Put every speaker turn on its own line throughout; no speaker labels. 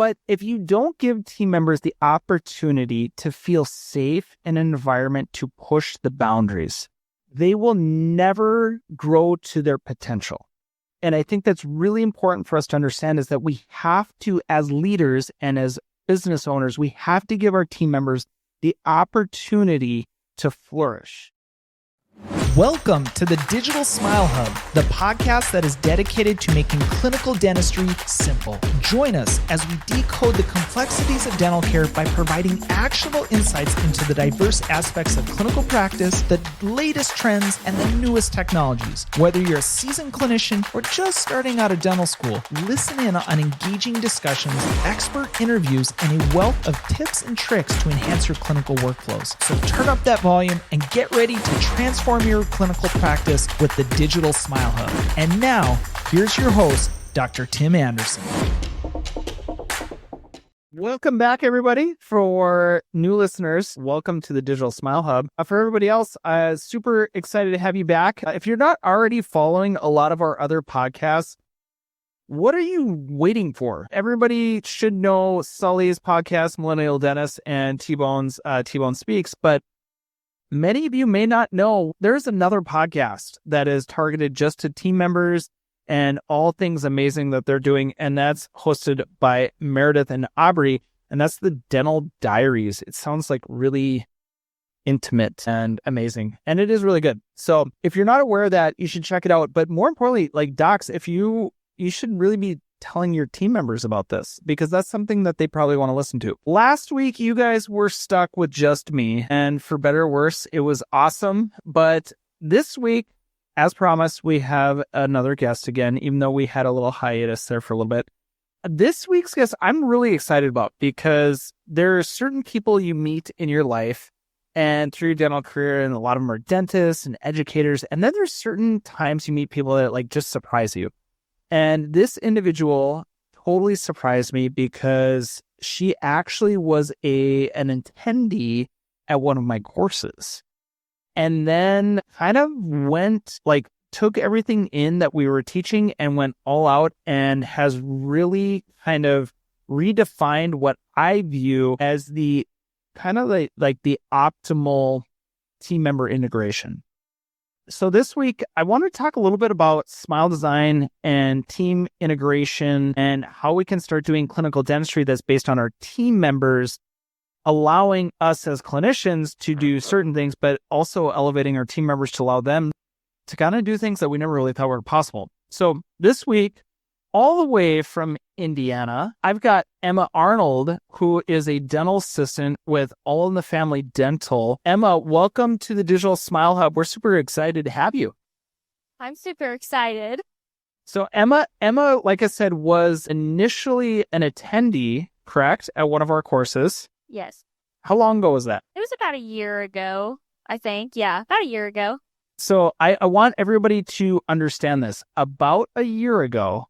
But if you don't give team members the opportunity to feel safe in an environment to push the boundaries, they will never grow to their potential. And I think that's really important for us to understand is that we have to, as leaders and as business owners, we have to give our team members the opportunity to flourish.
Welcome to the Digital Smile Hub, the podcast that is dedicated to making clinical dentistry simple. Join us as we decode the complexities of dental care by providing actionable insights into the diverse aspects of clinical practice, the latest trends, and the newest technologies. Whether you're a seasoned clinician or just starting out of dental school, listen in on engaging discussions, expert interviews, and a wealth of tips and tricks to enhance your clinical workflows. So turn up that volume and get ready to transform your clinical practice with the Digital Smile Hub. And now, here's your host, Dr. Tim Anderson.
Welcome back, everybody. For new listeners, welcome to the Digital Smile Hub. For everybody else, super excited to have you back. If you're not already following a lot of our other podcasts, what are you waiting for? Everybody should know Sully's podcast, Millennial Dentist, and T-Bone Speaks, but many of you may not know there's another podcast that is targeted just to team members and all things amazing that they're doing. And that's hosted by Meredith and Aubrey. And that's the Dental Diaries. It sounds like really intimate and amazing. And it is really good. So if you're not aware of that, you should check it out. But more importantly, like docs, if you should really be telling your team members about this because that's something that they probably want to listen to. Last week, you guys were stuck with just me, and for better or worse, it was awesome. But this week, as promised, we have another guest again, even though we had a little hiatus there for a little bit. This week's guest, I'm really excited about because there are certain people you meet in your life and through your dental career, and a lot of them are dentists and educators. And then there's certain times you meet people that like just surprise you. And this individual totally surprised me because she actually was an attendee at one of my courses. And then kind of took everything in that we were teaching and went all out and has really kind of redefined what I view as the kind of like the optimal team member integration. So this week, I want to talk a little bit about smile design and team integration and how we can start doing clinical dentistry that's based on our team members, allowing us as clinicians to do certain things, but also elevating our team members to allow them to kind of do things that we never really thought were possible. So this week, all the way from Indiana, I've got Emma Arnold, who is a dental assistant with All in the Family Dental. Emma, welcome to the Digital Smile Hub. We're super excited to have you.
I'm super excited.
So Emma, like I said, was initially an attendee, correct, at one of our courses.
Yes.
How long ago was that?
It was about a year ago, I think. Yeah, about a year ago.
So I want everybody to understand this. About a year ago,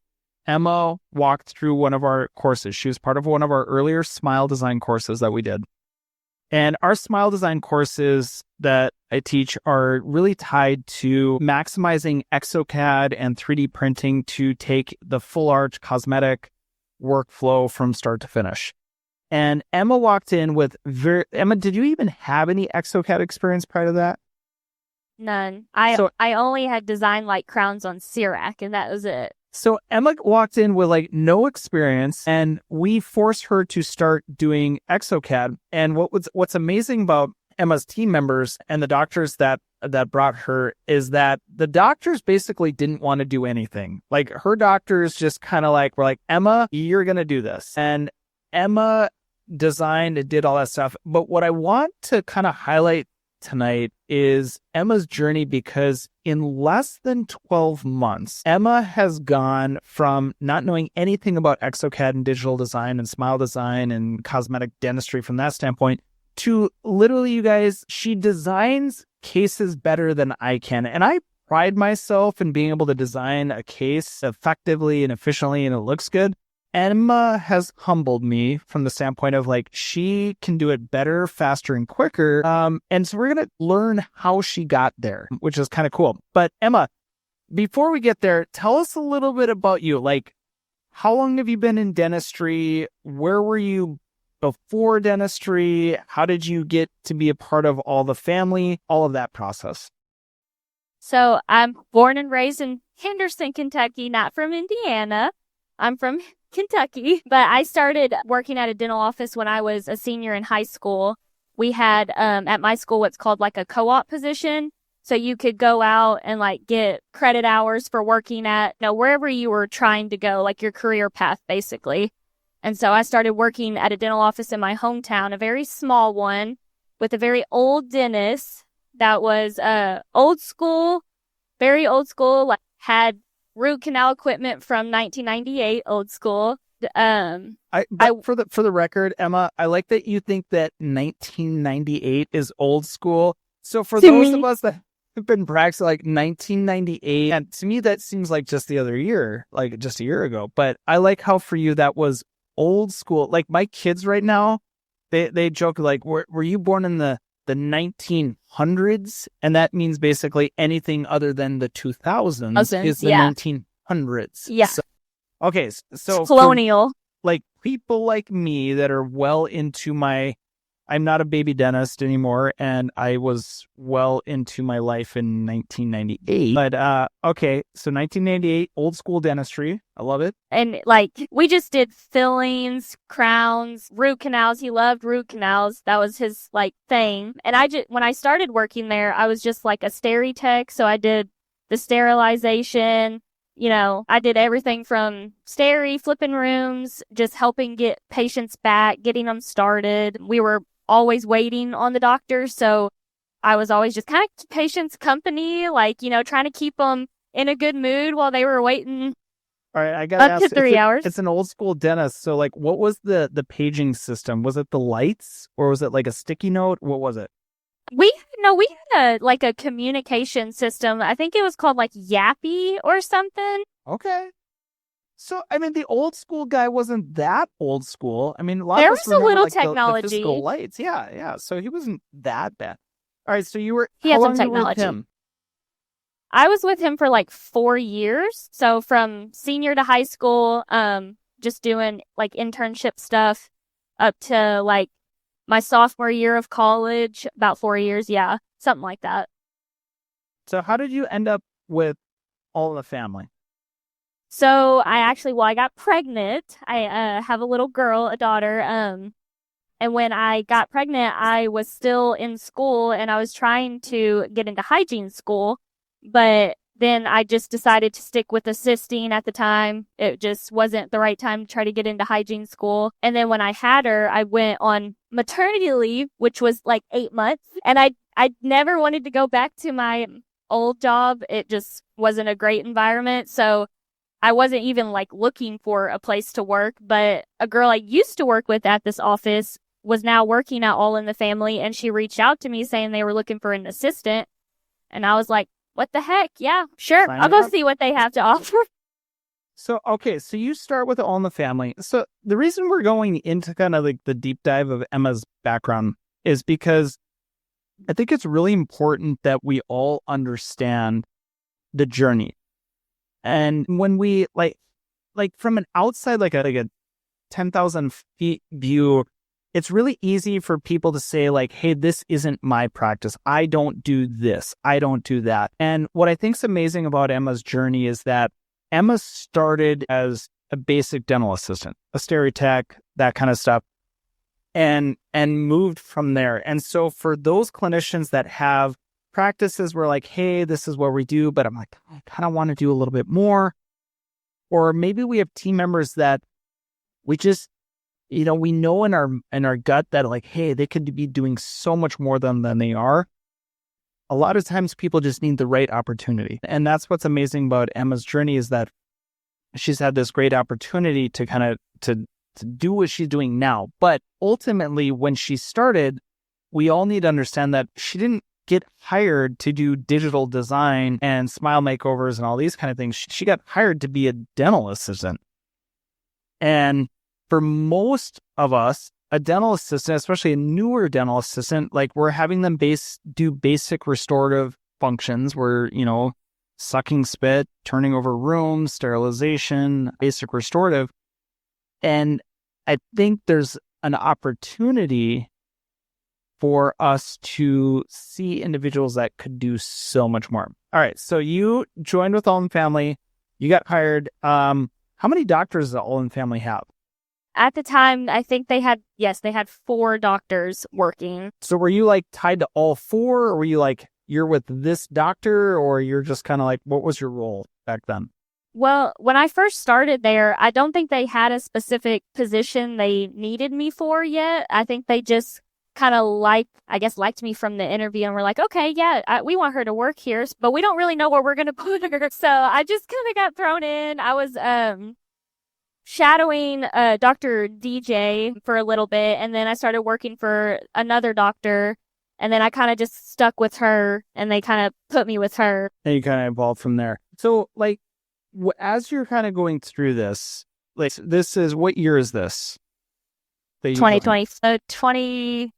Emma walked through one of our courses. She was part of one of our earlier smile design courses that we did. And our smile design courses that I teach are really tied to maximizing ExoCAD and 3D printing to take the full arch cosmetic workflow from start to finish. And Emma walked in with Emma, did you even have any ExoCAD experience prior to that?
None. I only had designed like crowns on CEREC, and that was it.
So Emma walked in with like no experience, and we forced her to start doing ExoCAD. And what's amazing about Emma's team members and the doctors that brought her is that the doctors basically didn't want to do anything. Like her doctors just kind of like were like, Emma, you're going to do this. And Emma designed and did all that stuff. But what I want to kind of highlight tonight is Emma's journey, because in less than 12 months, Emma has gone from not knowing anything about ExoCAD and digital design and smile design and cosmetic dentistry from that standpoint to literally, you guys, she designs cases better than I can. And I pride myself in being able to design a case effectively and efficiently, and it looks good. Emma has humbled me from the standpoint of like, she can do it better, faster, and quicker. And so we're going to learn how she got there, which is kind of cool. But Emma, before we get there, tell us a little bit about you. Like, how long have you been in dentistry? Where were you before dentistry? How did you get to be a part of all the family, all of that process?
So I'm born and raised in Henderson, Kentucky, not from Indiana. I'm from Kentucky, but I started working at a dental office when I was a senior in high school. We had at my school what's called like a co-op position. So you could go out and like get credit hours for working at, wherever you were trying to go, like your career path, basically. And so I started working at a dental office in my hometown, a very small one with a very old dentist that was old school, very old school, like had root canal equipment from 1998, old school.
For the record, Emma, I like that you think that 1998 is old school. So for those of us that have been practicing like 1998, and to me that seems like just the other year, like just a year ago. But I like how for you that was old school. Like my kids right now, they joke like, were you born in the 1900s? And that means basically anything other than the 2000s is the 1900s.
Yeah.
So, okay, so
colonial.
Like people like me that are well into I'm not a baby dentist anymore, and I was well into my life in 1998. But okay, so 1998, old school dentistry. I love it.
And like we just did fillings, crowns, root canals. He loved root canals. That was his like thing. And when I started working there, I was just like a steri tech. So I did the sterilization. I did everything from steri, flipping rooms, just helping get patients back, getting them started. We were always waiting on the doctor, so I was always just kind of patients' company, like, trying to keep them in a good mood while they were waiting.
All right, I got to
ask, up to 3 hours.
It's an old school dentist, so like, what was the paging system? Was it the lights, or was it like a sticky note? What was it?
We had a communication system. I think it was called like Yappy or something.
Okay. So, I mean, the old school guy wasn't that old school. I mean, a lot
there
of us
was a little
like
technology.
The physical lights. Yeah. So he wasn't that bad. All right. So
he had some technology.
You were with him?
I was with him for like 4 years. So from senior to high school, just doing like internship stuff up to like my sophomore year of college, about 4 years. Yeah. Something like that.
So how did you end up with all in the family?
So I got pregnant. I have a little girl, a daughter. And when I got pregnant, I was still in school and I was trying to get into hygiene school. But then I just decided to stick with assisting at the time. It just wasn't the right time to try to get into hygiene school. And then when I had her, I went on maternity leave, which was like 8 months. And I never wanted to go back to my old job. It just wasn't a great environment. So I wasn't even like looking for a place to work, but a girl I used to work with at this office was now working at All in the Family, and she reached out to me saying they were looking for an assistant. And I was like, what the heck? Yeah, sure. I'll go see what they have to offer.
So, okay, so you start with All in the Family. So the reason we're going into kind of like the deep dive of Emma's background is because I think it's really important that we all understand the journey. And when we like from an outside, like a 10,000 feet view, it's really easy for people to say like, hey, this isn't my practice. I don't do this. I don't do that. And what I think is amazing about Emma's journey is that Emma started as a basic dental assistant, a steri tech, that kind of stuff, and moved from there. And so for those clinicians that have practices where like, hey, this is what we do, but I'm like, I kind of want to do a little bit more. Or maybe we have team members that we just, we know in our gut that like, hey, they could be doing so much more than they are. A lot of times people just need the right opportunity. And that's what's amazing about Emma's journey is that she's had this great opportunity to kind of to do what she's doing now. But ultimately, when she started, we all need to understand that she didn't get hired to do digital design and smile makeovers and all these kind of things. She got hired to be a dental assistant. And for most of us, a dental assistant, especially a newer dental assistant, like we're having them do basic restorative functions where, sucking spit, turning over rooms, sterilization, basic restorative. And I think there's an opportunity for us to see individuals that could do so much more. All right. So you joined with All in Family. You got hired. How many doctors does All in Family have?
At the time, I think they had 4 doctors working.
So were you like tied to all 4, or were you like, you're with this doctor, or you're just kind of like, what was your role back then?
Well, when I first started there, I don't think they had a specific position they needed me for yet. I think they just kind of liked me from the interview and were like, okay, yeah, we want her to work here, but we don't really know where we're going to put her. So I just kind of got thrown in. I was shadowing Dr. DJ for a little bit, and then I started working for another doctor, and then I kind of just stuck with her, and they kind of put me with her.
And you kind of evolved from there. So like, as you're kind of going through this, like, this is, what year is this?
2020, 22?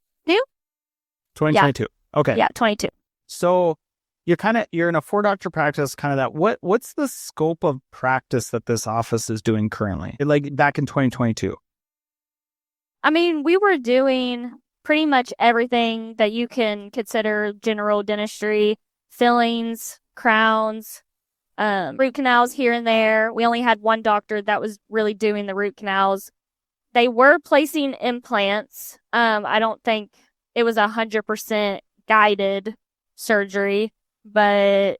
2022. Yeah. Okay.
Yeah, 22.
So you're in a 4-doctor practice, kind of that. What's the scope of practice that this office is doing currently? Like back in 2022?
I mean, we were doing pretty much everything that you can consider general dentistry: fillings, crowns, root canals here and there. We only had one doctor that was really doing the root canals. They were placing implants. I don't think it was 100% guided surgery, but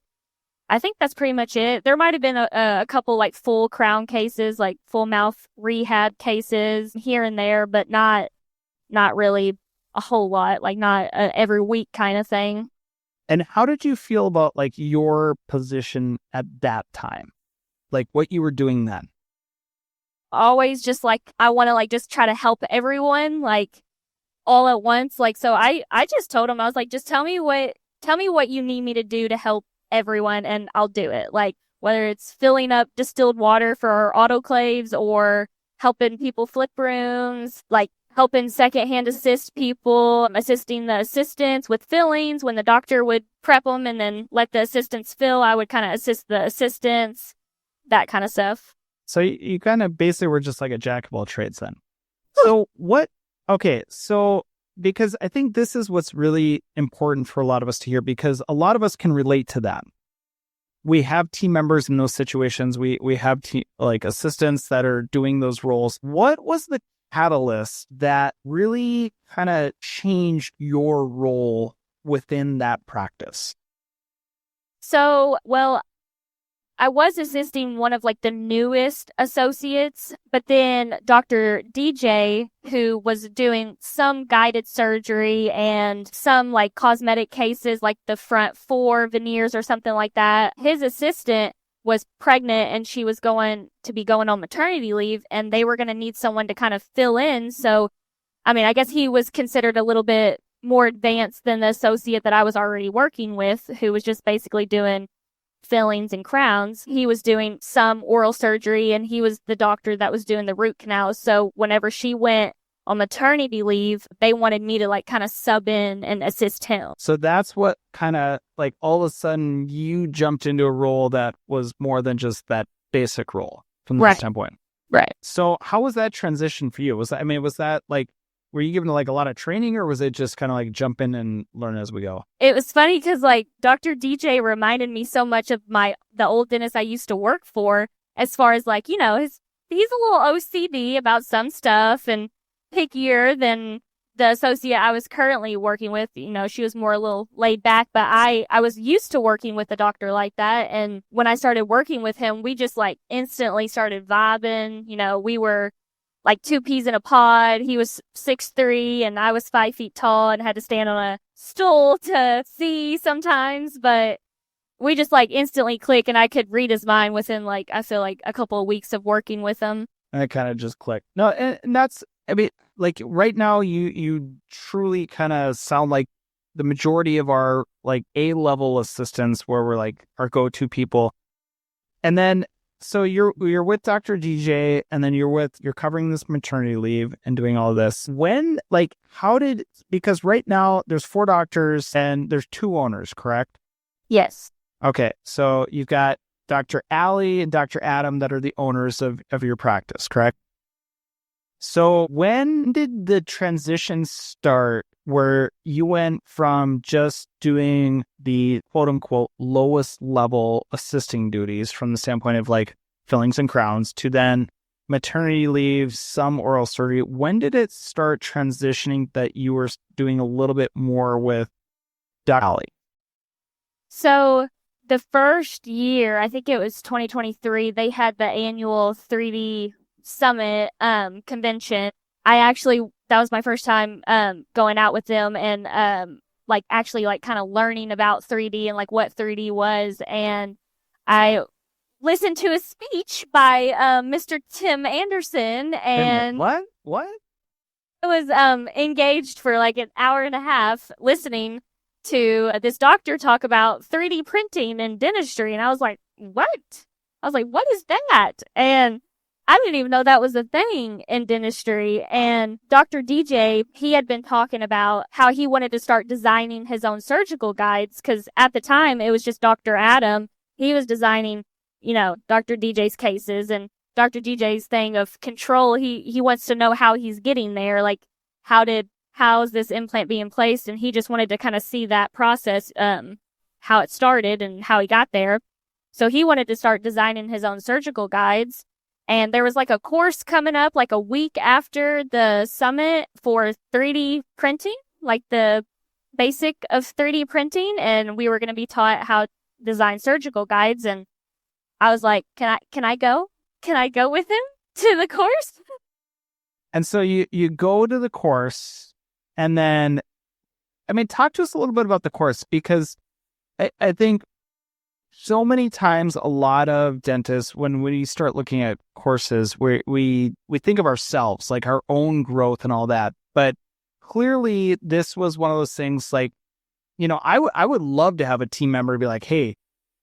I think that's pretty much it. There might have been a couple like full crown cases, like full mouth rehab cases here and there, but not really a whole lot, like not every week kind of thing.
And how did you feel about like your position at that time? Like what you were doing then?
Always just like, I want to like just try to help everyone like all at once. Like, so I just told him, I was like, just tell me what you need me to do to help everyone and I'll do it. Like whether it's filling up distilled water for our autoclaves or helping people flip rooms, like helping secondhand assist people, assisting the assistants with fillings. When the doctor would prep them and then let the assistants fill, I would kind of assist the assistants, that kind of stuff.
So you kind of basically were just like a jack of all trades then. So because I think this is what's really important for a lot of us to hear, because a lot of us can relate to that. We have team members in those situations. We have like assistants that are doing those roles. What was the catalyst that really kind of changed your role within that practice?
So, well, I was assisting one of like the newest associates, but then Dr. DJ, who was doing some guided surgery and some like cosmetic cases, like the front 4 veneers or something like that, his assistant was pregnant and she was going on maternity leave, and they were going to need someone to kind of fill in. So, I mean, I guess he was considered a little bit more advanced than the associate that I was already working with, who was just basically doing fillings and crowns. He was doing some oral surgery and he was the doctor that was doing the root canals. So whenever she went on maternity leave, they wanted me to like kind of sub in and assist him.
So that's what kind of like all of a sudden you jumped into a role that was more than just that basic role from that standpoint.
Right.
So how was that transition for you? Was that like, were you given like a lot of training, or was it just kind of like jump in and learn as we go?
It was funny because like Dr. DJ reminded me so much of the old dentist I used to work for, as far as like, you know, he's a little OCD about some stuff and pickier than the associate I was currently working with. You know, she was more a little laid back, but I was used to working with a doctor like that. And when I started working with him, we just like instantly started vibing. You know, we were like 2 peas in a pod. He was 6'3" and I was 5 feet tall and had to stand on a stool to see sometimes, but we just like instantly click, and I could read his mind within like, I feel like a couple of weeks of working with him.
And it kind of just clicked. No, and that's, I mean, like right now you truly kind of sound like the majority of our like A-level assistants, where we're like our go-to people. And then so you're with Dr. DJ, and then you're covering this maternity leave and doing all of this. When, like, because right now there's 4 doctors and there's 2 owners, correct?
Yes.
Okay. So you've got Dr. Allie and Dr. Adam that are the owners of your practice, correct? So when did the transition start where you went from just doing the quote unquote lowest level assisting duties from the standpoint of like fillings and crowns to then maternity leave, some oral surgery? When did it start transitioning that you were doing a little bit more with Dr. Allie?
So the first year, I think it was 2023, they had the annual 3D Summit convention. That was my first time going out with them and actually kind of learning about 3D and like what 3D was. And I listened to a speech by Mr. Tim Anderson, and
What?
I was engaged for like an hour and a half listening to this doctor talk about 3D printing and dentistry. And I was like, what? I was like, what is that? And I didn't even know that was a thing in dentistry. And Dr. DJ, he had been talking about how he wanted to start designing his own surgical guides, because at the time it was just Dr. Adam. He was designing, Dr. DJ's cases, and Dr. DJ's thing of control. He wants to know how he's getting there. Like, how's this implant being placed? And he just wanted to kind of see that process, how it started and how he got there. So he wanted to start designing his own surgical guides. And there was like a course coming up like a week after the summit for 3D printing, like the basic of 3D printing. And we were going to be taught how to design surgical guides. And I was like, can I go? Can I go with him to the course?
And so you go to the course, and then, talk to us a little bit about the course, because I think so many times a lot of dentists, when we start looking at courses, we think of ourselves, like our own growth and all that. But clearly this was one of those things like, I would love to have a team member be like, hey,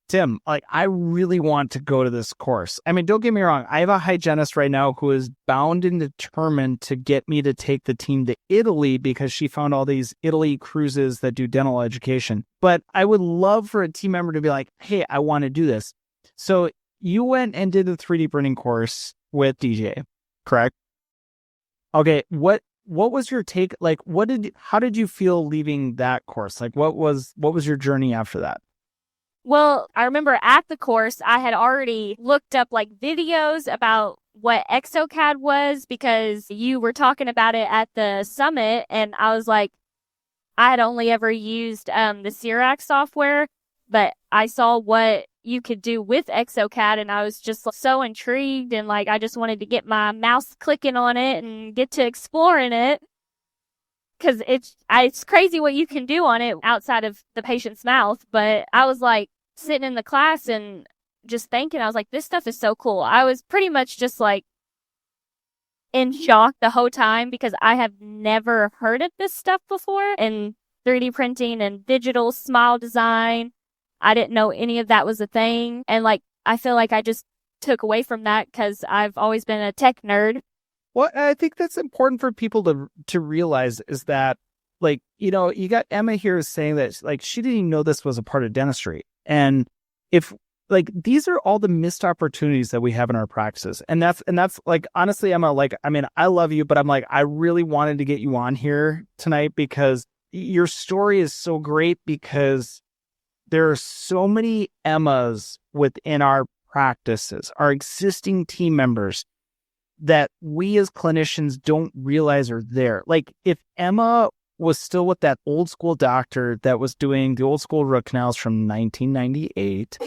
Tim, like, I really want to go to this course. Don't get me wrong. I have a hygienist right now who is bound and determined to get me to take the team to Italy because she found all these Italy cruises that do dental education. But I would love for a team member to be like, hey, I want to do this. So you went and did the 3D printing course with DJ, correct? Okay. What was your take? Like, how did you feel leaving that course? Like, what was your journey after that?
Well, I remember at the course, I had already looked up like videos about what ExoCAD was, because you were talking about it at the summit. And I was like, I had only ever used the Cerac software, but I saw what you could do with ExoCAD, and I was just so intrigued, and like I just wanted to get my mouse clicking on it and get to exploring it, because it's crazy what you can do on it outside of the patient's mouth. But I was like sitting in the class and just thinking, I was like, this stuff is so cool. I was pretty much just like in shock the whole time, because I have never heard of this stuff before, and 3D printing and digital smile design. I didn't know any of that was a thing. And like, I feel like I just took away from that because I've always been a tech nerd.
Well, I think that's important for people to realize, is that, like, you got Emma here saying that like she didn't even know this was a part of dentistry. And if like, these are all the missed opportunities that we have in our practices. And that's like, honestly, Emma, like, I love you, but I'm like, I really wanted to get you on here tonight because your story is so great, because there are so many Emmas within our practices, our existing team members, that we as clinicians don't realize are there. Like, if Emma was still with that old school doctor that was doing the old school root canals from 1998,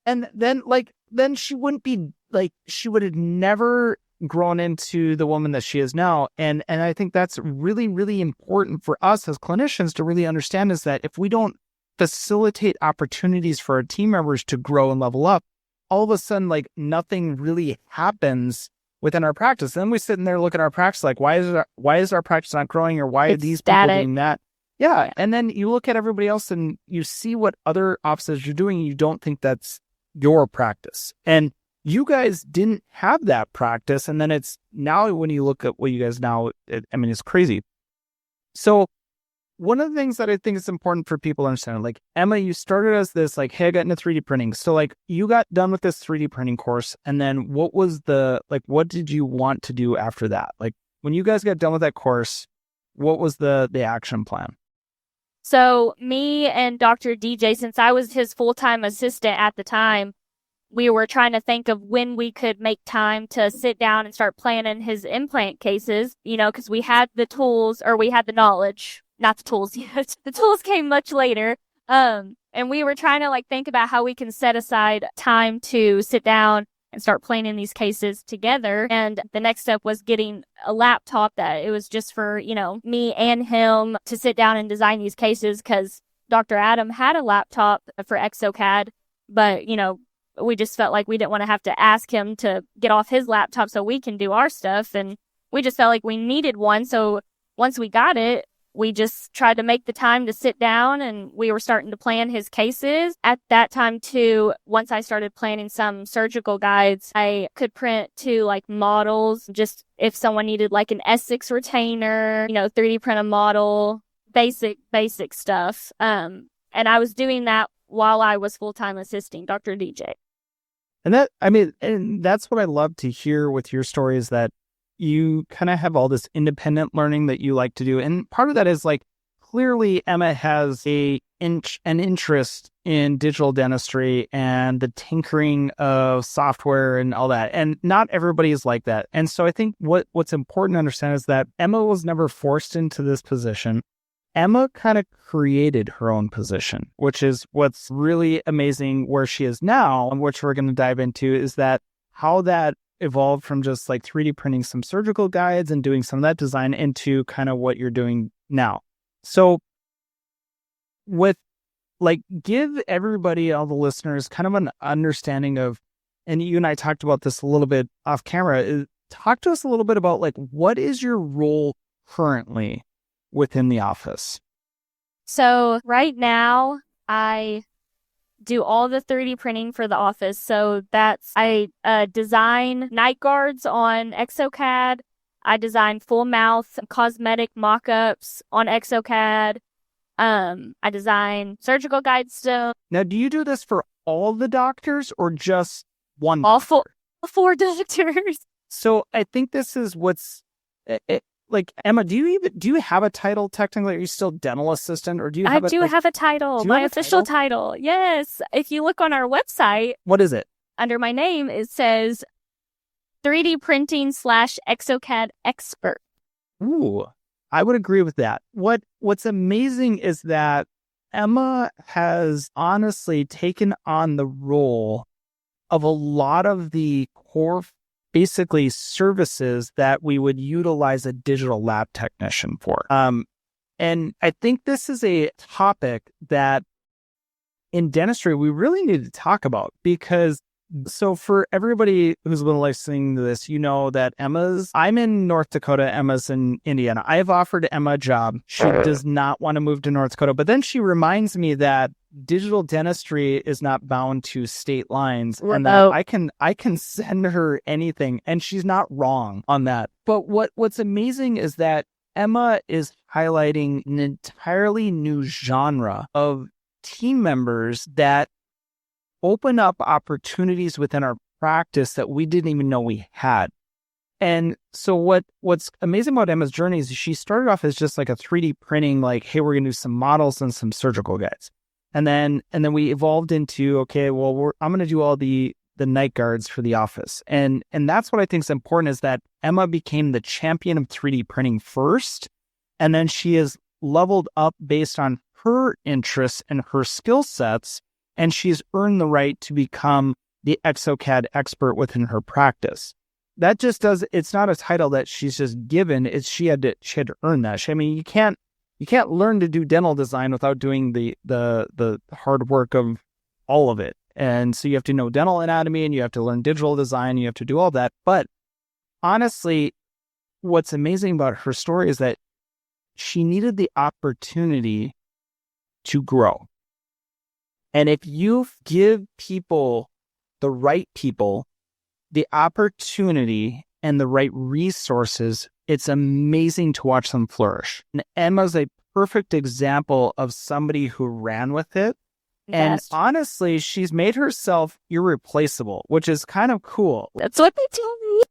and then she wouldn't be like, she would have never grown into the woman that she is now. And I think that's really, really important for us as clinicians to really understand, is that if we don't facilitate opportunities for our team members to grow and level up, all of a sudden, like, nothing really happens within our practice. Then we sit in there, look at our practice, like, why is our practice not growing, or why are these people doing that? Yeah. And then you look at everybody else and you see what other offices are doing, and you don't think that's your practice. And you guys didn't have that practice. And then it's now, when you look at what you guys now, it's crazy. So one of the things that I think is important for people to understand, like Emma, you started as this, like, hey, I got into 3D printing. So like you got done with this 3D printing course. And then what did you want to do after that? Like when you guys got done with that course, what was the action plan?
So me and Dr. DJ, since I was his full-time assistant at the time, we were trying to think of when we could make time to sit down and start planning his implant cases, because we had the tools, or we had the knowledge, not the tools yet. The tools came much later. And we were trying to think about how we can set aside time to sit down and start planning these cases together. And the next step was getting a laptop that it was just for, me and him to sit down and design these cases, because Dr. Adam had a laptop for ExoCAD, but, we just felt like we didn't want to have to ask him to get off his laptop so we can do our stuff. And we just felt like we needed one. So once we got it, we just tried to make the time to sit down, and we were starting to plan his cases. At that time too, once I started planning some surgical guides, I could print to models, just if someone needed an S6 retainer, 3D print a model, basic stuff. And I was doing that while I was full-time assisting Dr. DJ.
And that's what I love to hear with your story, is that you kind of have all this independent learning that you like to do. And part of that is clearly Emma has an interest in digital dentistry and the tinkering of software and all that. And not everybody is like that. And so I think what's important to understand is that Emma was never forced into this position. Emma kind of created her own position, which is what's really amazing where she is now, and which we're going to dive into, is that how that evolved from just 3D printing some surgical guides and doing some of that design into kind of what you're doing now. So give everybody, all the listeners, kind of an understanding of, and you and I talked about this a little bit off camera, talk to us a little bit about what is your role currently within the office?
So right now, I do all the 3D printing for the office. So I design night guards on ExoCAD. I design full mouth cosmetic mock-ups on ExoCAD. I design surgical guide stuff.
Now, do you do this for all the doctors or just one?
All four doctors.
So I think this is what's Emma, do you have a title technically? Are you still dental assistant, or do you have
have a title. My official title. Yes. If you look on our website,
what is it?
Under my name, it says 3D printing / ExoCAD expert.
Ooh, I would agree with that. What's amazing is that Emma has honestly taken on the role of a lot of the core basically services that we would utilize a digital lab technician for. And I think this is a topic that in dentistry we really need to talk about, because so for everybody who's been listening to this, that I'm in North Dakota, Emma's in Indiana. I've offered Emma a job. She does not want to move to North Dakota, but then she reminds me that digital dentistry is not bound to state lines, and that I can send her anything, and she's not wrong on that. But what's amazing is that Emma is highlighting an entirely new genre of team members that open up opportunities within our practice that we didn't even know we had. And so what's amazing about Emma's journey is she started off as just a 3D printing, hey, we're going to do some models and some surgical guides. And then we evolved into, okay, well, I'm going to do all the night guards for the office. And that's what I think is important, is that Emma became the champion of 3D printing first. And then she has leveled up based on her interests and her skill sets. And she's earned the right to become the ExoCAD expert within her practice. That just it's not a title that she's just given. She had to earn that. You can't learn to do dental design without doing the hard work of all of it. And so you have to know dental anatomy, and you have to learn digital design. You have to do all that. But honestly, what's amazing about her story is that she needed the opportunity to grow. And if you give the right people, the opportunity and the right resources, it's amazing to watch them flourish. And Emma's a perfect example of somebody who ran with it. And
Yes.
honestly, she's made herself irreplaceable, which is kind of cool.
That's what they tell me.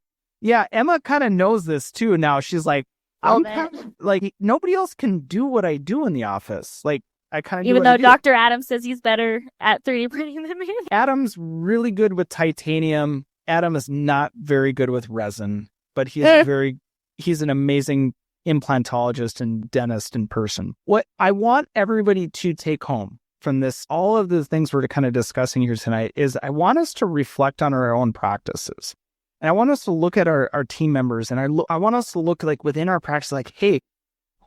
Yeah, Emma kind of knows this too now. She's like, I'm kind of like, nobody else can do what I do in the office. Like, I kind of do
Even
what I
though
do.
Dr. Adams says he's better at 3D printing than me.
Adam's really good with titanium. Adam is not very good with resin, but he's an amazing implantologist and dentist in person. What I want everybody to take home from this, all of the things we're kind of discussing here tonight, is I want us to reflect on our own practices. And I want us to look at our team members, and I want us to look like within our practice, like, hey,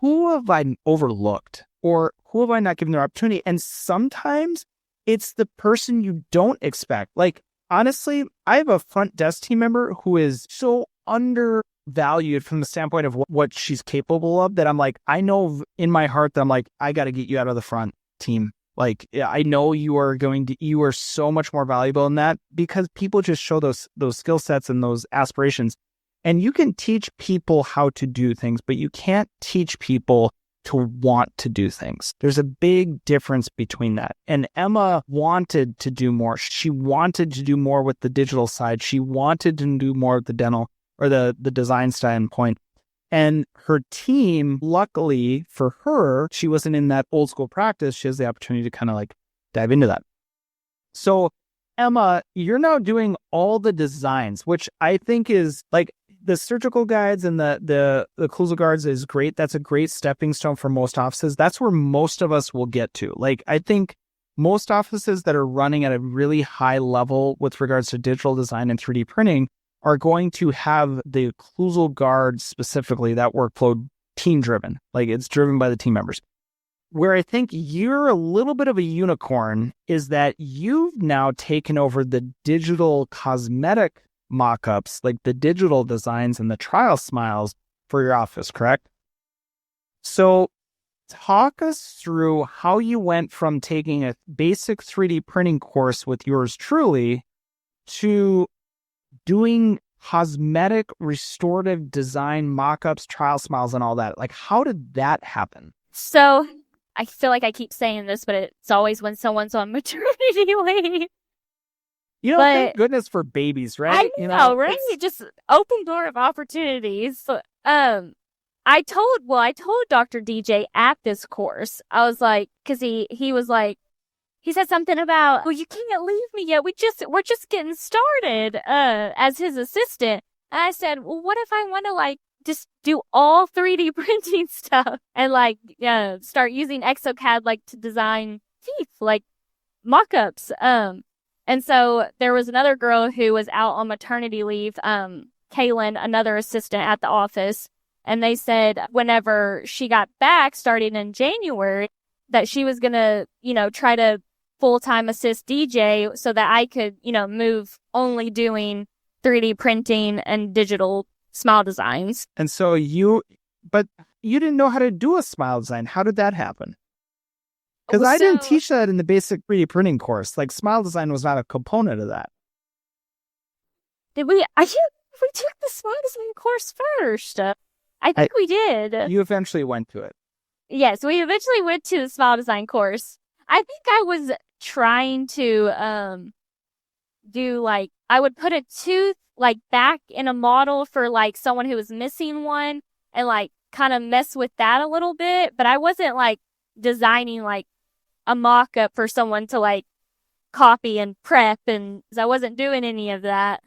who have I overlooked? Or who have I not given their opportunity? And sometimes it's the person you don't expect. Like, honestly, I have a front desk team member who is so undervalued from the standpoint of what she's capable of that I'm like, I know in my heart that I'm like, I got to get you out of the front team. Like, I know you are so much more valuable in that, because people just show those skill sets and those aspirations. And you can teach people how to do things, but you can't teach people to want to do things. There's a big difference between that. And Emma wanted to do more. She wanted to do more with the digital side. She wanted to do more with the dental or the design standpoint. And her team, luckily for her, she wasn't in that old school practice. She has the opportunity to kind of like dive into that. So Emma, you're now doing all the designs, which I think is like the surgical guides and the occlusal guards is great. That's a great stepping stone for most offices. That's where most of us will get to. Like, I think most offices that are running at a really high level with regards to digital design and 3D printing are going to have the occlusal guards specifically, that workflow team driven. Like, it's driven by the team members. Where I think you're a little bit of a unicorn is that you've now taken over the digital cosmetic mock-ups, like the digital designs and the trial smiles for your office, correct? So talk us through how you went from taking a basic 3D printing course with yours truly to doing cosmetic restorative design mock-ups, trial smiles, and all that. Like, how did that happen?
So I feel like I keep saying this, but it's always when someone's on maternity leave.
Thank goodness for babies, right?
I know, right? Just open door of opportunities. So, I told Dr. DJ at this course, I was like, because he was like, he said something about, well, you can't leave me yet. We're just getting started, as his assistant. And I said, well, what if I want to like just do all 3D printing stuff and like, start using ExoCAD like to design teeth, like mock-ups. And so there was another girl who was out on maternity leave, Kaylin, another assistant at the office. And they said whenever she got back starting in January that she was going to, try to full-time assist DJ so that I could, move only doing 3D printing and digital smile designs.
And so but you didn't know how to do a smile design. How did that happen? Because I didn't teach that in the basic 3D printing course. Like, smile design was not a component of that.
Did we? We took the smile design course first. I think we did. You
eventually went to it.
Yes, we eventually went to the smile design course. I think I was trying to do like, I would put a tooth like back in a model for like someone who was missing one and like kind of mess with that a little bit. But I wasn't like designing like a mock-up for someone to like copy and prep, and I wasn't doing any of that.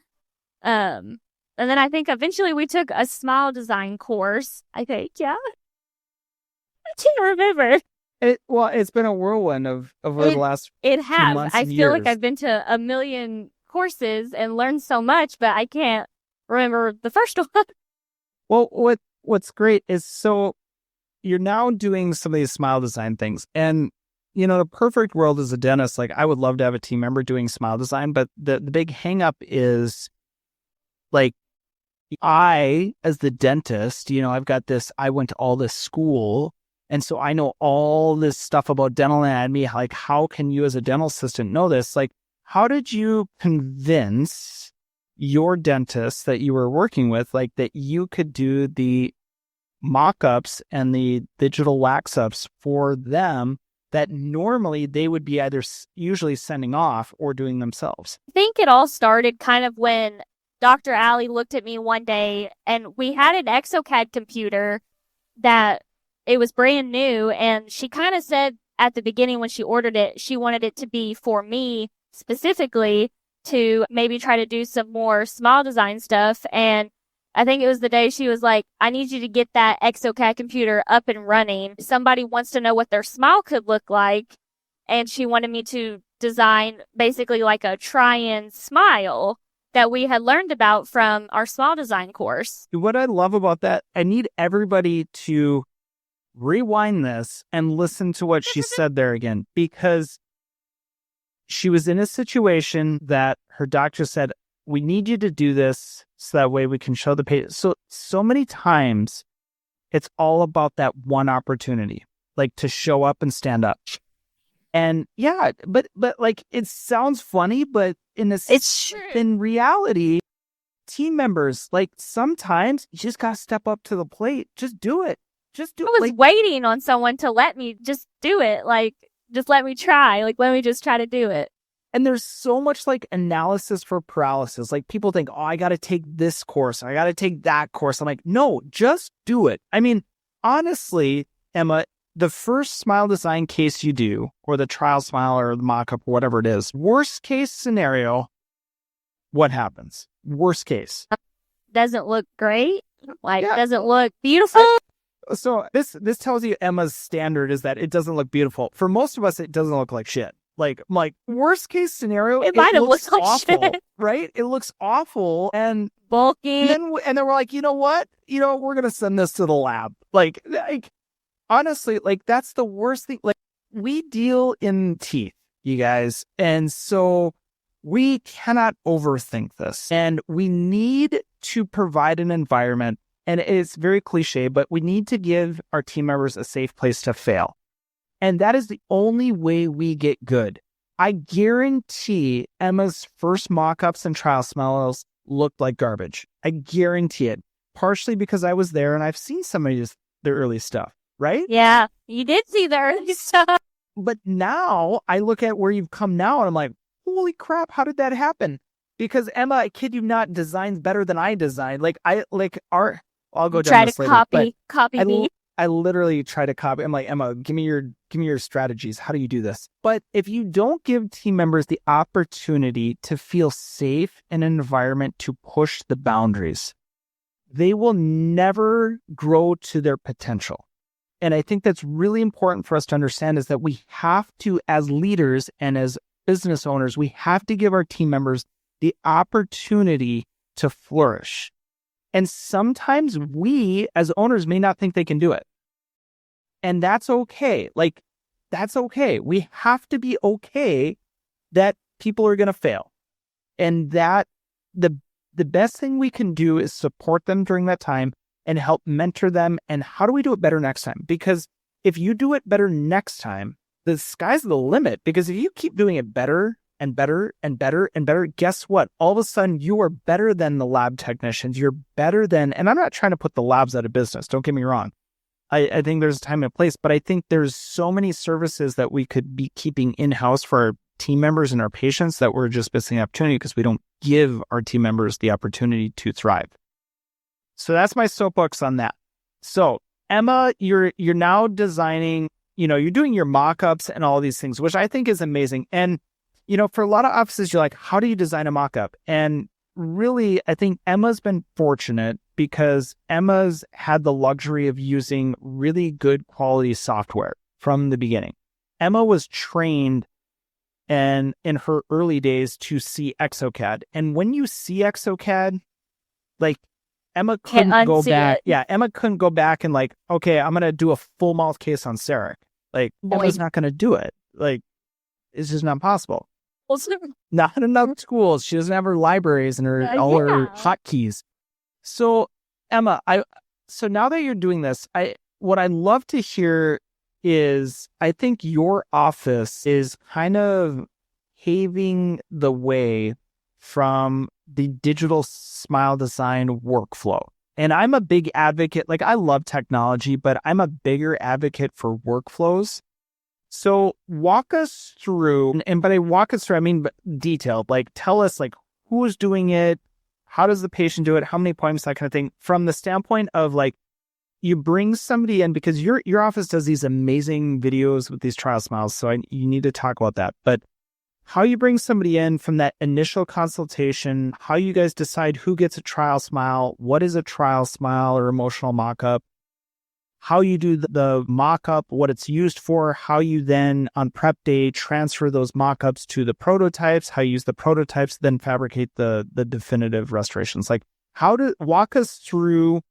And then I think eventually we took a smile design course. I think, yeah. I can't remember.
It's been a whirlwind of over the last
It has.
months
I
and
feel
years.
like I've been to a million courses and learned so much, but I can't remember the first one.
Well, what's great is, so you're now doing some of these smile design things, and the perfect world as a dentist, like, I would love to have a team member doing smile design, but the big hang up is like, I, as the dentist, I've got this, I went to all this school, and so I know all this stuff about dental anatomy. Like, how can you as a dental assistant know this? Like, how did you convince your dentist that you were working with, like, that you could do the mock-ups and the digital wax-ups for them that normally they would be either usually sending off or doing themselves?
I think it all started kind of when Dr. Allie looked at me one day, and we had an ExoCAD computer that it was brand new, and she kind of said at the beginning when she ordered it, she wanted it to be for me specifically to maybe try to do some more smile design stuff. And I think it was the day she was like, I need you to get that ExoCAD computer up and running. Somebody wants to know what their smile could look like. And she wanted me to design basically like a try-in smile that we had learned about from our smile design course.
What I love about that, I need everybody to rewind this and listen to what she said there again, because she was in a situation that her doctor said, we need you to do this so that way we can show the patient. So many times it's all about that one opportunity, like to show up and stand up. And yeah, but like it sounds funny, but
It's true.
in reality, team members, like sometimes you just gotta step up to the plate. Just do it. Just do
I
it.
was waiting on someone to let me just do it. Like, just let me try. Like, let me just try to do it.
And there's so much like analysis for paralysis. Like people think, oh, I got to take this course. I got to take that course. I'm like, no, just do it. I mean, honestly, Emma, the first smile design case you do, or the trial smile or the mock-up or whatever it is, worst case scenario, what happens? Worst case.
Doesn't look great. Like,
Yeah.
doesn't look beautiful.
So this tells you Emma's standard is that it doesn't look beautiful. For most of us, it doesn't look like shit. Like, I'm like, worst case scenario,
It might have
looks
looked like
awful,
shit.
right? It looks awful. And
Bulky.
then we're like, you know what? We're going to send this to the lab. Like, honestly, like that's the worst thing. Like we deal in teeth, you guys. And so we cannot overthink this, and we need to provide an environment. And it's very cliche, but we need to give our team members a safe place to fail. And that is the only way we get good. I guarantee Emma's first mock-ups and trial smiles looked like garbage. I guarantee it. Partially because I was there and I've seen some of the early stuff, right?
Yeah, you did see the early stuff.
But now I look at where you've come now and I'm like, holy crap, how did that happen? Because Emma, I kid you not, designs better than I design. I'll go down
Try
this
to
later.
copy me.
I literally try to copy. I'm like, Emma, give me your strategies. How do you do this? But if you don't give team members the opportunity to feel safe in an environment to push the boundaries, they will never grow to their potential. And I think that's really important for us to understand is that we have to, as leaders and as business owners, we have to give our team members the opportunity to flourish. And sometimes we, as owners, may not think they can do it. And that's okay. Like, that's okay. We have to be okay that people are going to fail. And that the best thing we can do is support them during that time and help mentor them. And how do we do it better next time? Because if you do it better next time, the sky's the limit. Because if you keep doing it better and better and better and better, guess what? All of a sudden, you are better than the lab technicians. You're better than, and I'm not trying to put the labs out of business. Don't get me wrong. I think there's a time and a place, but I think there's so many services that we could be keeping in-house for our team members and our patients that we're just missing an opportunity because we don't give our team members the opportunity to thrive. So that's my soapbox on that. So Emma, you're now designing, you're doing your mock-ups and all these things, which I think is amazing. And for a lot of offices, you're like, how do you design a mock-up? And really, I think Emma's been fortunate because Emma's had the luxury of using really good quality software from the beginning. Emma was trained in her early days to see ExoCAD. And when you see ExoCAD, like Emma couldn't go back. Yeah, Emma couldn't go back and like, okay, I'm going to do a full mouth case on CEREC. Like, Emma's not going to do it. Like, it's just not possible. Not enough schools. She doesn't have her libraries and her hotkeys. So Emma, so now that you're doing this, what I'd love to hear is I think your office is kind of paving the way from the digital smile design workflow. And I'm a big advocate, like I love technology, but I'm a bigger advocate for workflows. So walk us through, and by walk us through, I mean detailed, like tell us like who is doing it, how does the patient do it, how many appointments, that kind of thing, from the standpoint of like, you bring somebody in because your office does these amazing videos with these trial smiles. So you need to talk about that. But how you bring somebody in from that initial consultation, how you guys decide who gets a trial smile, what is a trial smile or emotional mock-up, how you do the mock-up, what it's used for, how you then on prep day transfer those mock-ups to the prototypes, how you use the prototypes, then fabricate the definitive restorations. Like walk us through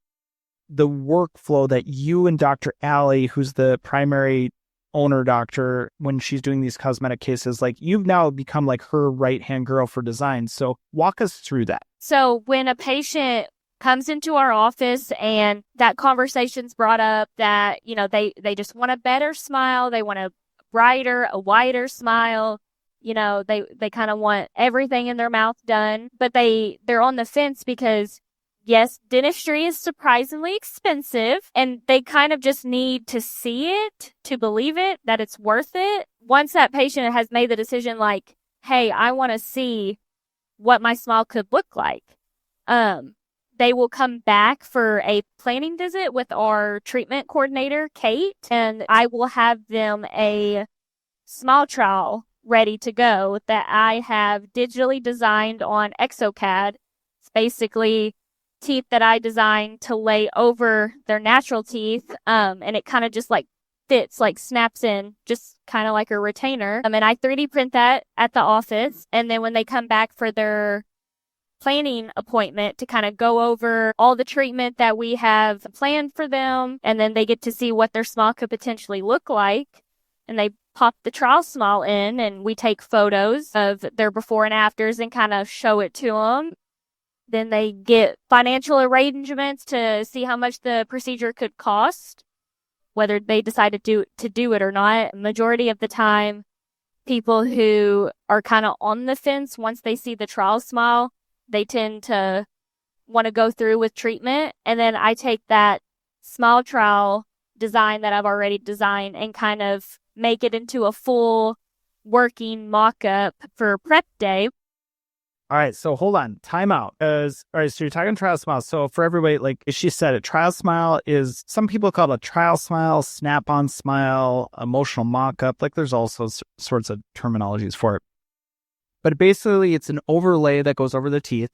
the workflow that you and Dr. Allie, who's the primary owner doctor, when she's doing these cosmetic cases, like you've now become like her right-hand girl for design. So walk us through that.
So when a patient comes into our office and that conversation's brought up that, they just want a better smile, they want a brighter, a wider smile, they kind of want everything in their mouth done, but they're on the fence because yes, dentistry is surprisingly expensive, and they kind of just need to see it to believe it, that it's worth it. Once that patient has made the decision like, hey, I want to see what my smile could look like, they will come back for a planning visit with our treatment coordinator, Kate, and I will have them a smile trial ready to go that I have digitally designed on ExoCAD. It's basically teeth that I designed to lay over their natural teeth, and it kind of just like fits, like snaps in, just kind of like a retainer. And I 3D print that at the office, and then when they come back for their planning appointment to kind of go over all the treatment that we have planned for them, and then they get to see what their smile could potentially look like, and they pop the trial smile in, and we take photos of their before and afters and kind of show it to them. Then they get financial arrangements to see how much the procedure could cost, whether they decide to do it or not. Majority of the time, people who are kind of on the fence, once they see the trial smile, they tend to want to go through with treatment. And then I take that smile trial design that I've already designed and kind of make it into a full working mock-up for prep day.
All right, so hold on, time out. All right, so you're talking trial smile. So for everybody, like she said, a trial smile is, some people call it a trial smile, snap-on smile, emotional mock-up. Like there's also sorts of terminologies for it. But basically, it's an overlay that goes over the teeth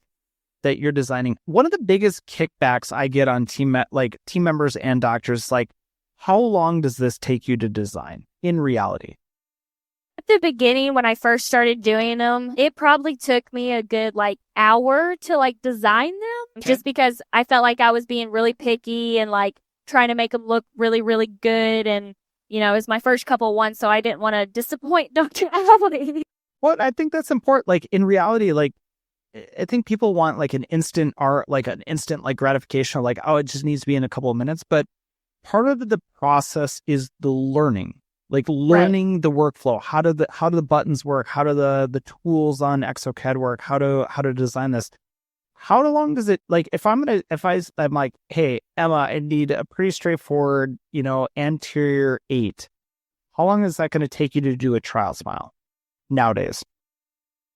that you're designing. One of the biggest kickbacks I get on team members and doctors, like, how long does this take you to design in reality?
At the beginning, when I first started doing them, it probably took me a good hour to design them, just because I felt like I was being really picky and trying to make them look really, really good. And, it was my first couple ones, so I didn't want to disappoint Dr. Allie.
Well, I think that's important. In reality, I think people want an instant art, an instant gratification, or oh, it just needs to be in a couple of minutes. But part of the process is the learning. Learning right. The workflow, how do the buttons work, how do the tools on ExoCAD work, how to design this. How long does it, I'm like, hey, Emma, I need a pretty straightforward, anterior 8. How long is that going to take you to do a trial smile nowadays?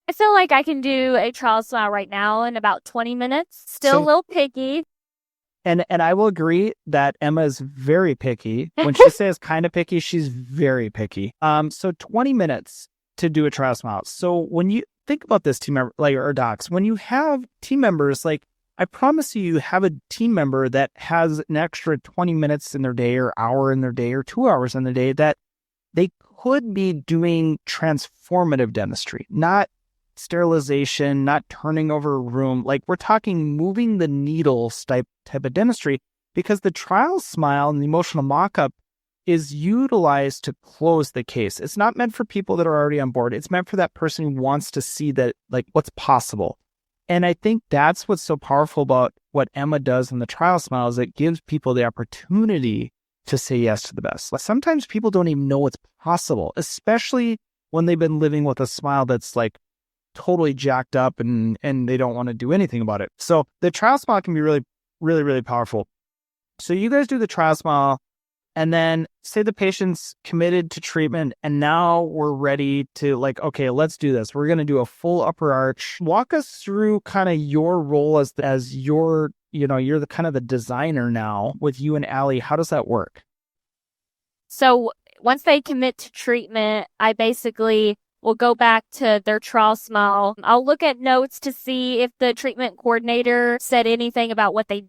I feel like I can do a trial smile right now in about 20 minutes. Still a little picky.
And I will agree that Emma is very picky. When she says kind of picky, she's very picky. So 20 minutes to do a trial smile. So when you think about this team member, or docs, when you have team members, I promise you have a team member that has an extra 20 minutes in their day, or hour in their day, or 2 hours in their day, that they could be doing transformative dentistry, not sterilization, not turning over a room. We're talking moving the needles type of dentistry, because the trial smile and the emotional mock-up is utilized to close the case. It's not meant for people that are already on board. It's meant for that person who wants to see that, what's possible. And I think that's what's so powerful about what Emma does in the trial smile, is it gives people the opportunity to say yes to the best. Sometimes people don't even know what's possible, especially when they've been living with a smile that's totally jacked up and they don't want to do anything about it. So the trial smile can be really really, really powerful. So you guys do the trial smile, and then say the patient's committed to treatment, and now we're ready to like, okay, let's do this. We're going to do a full upper arch. Walk us through kind of your role as your, you're the kind of the designer now with you and Allie. How does that work?
So once they commit to treatment, I basically will go back to their trial smile. I'll look at notes to see if the treatment coordinator said anything about what they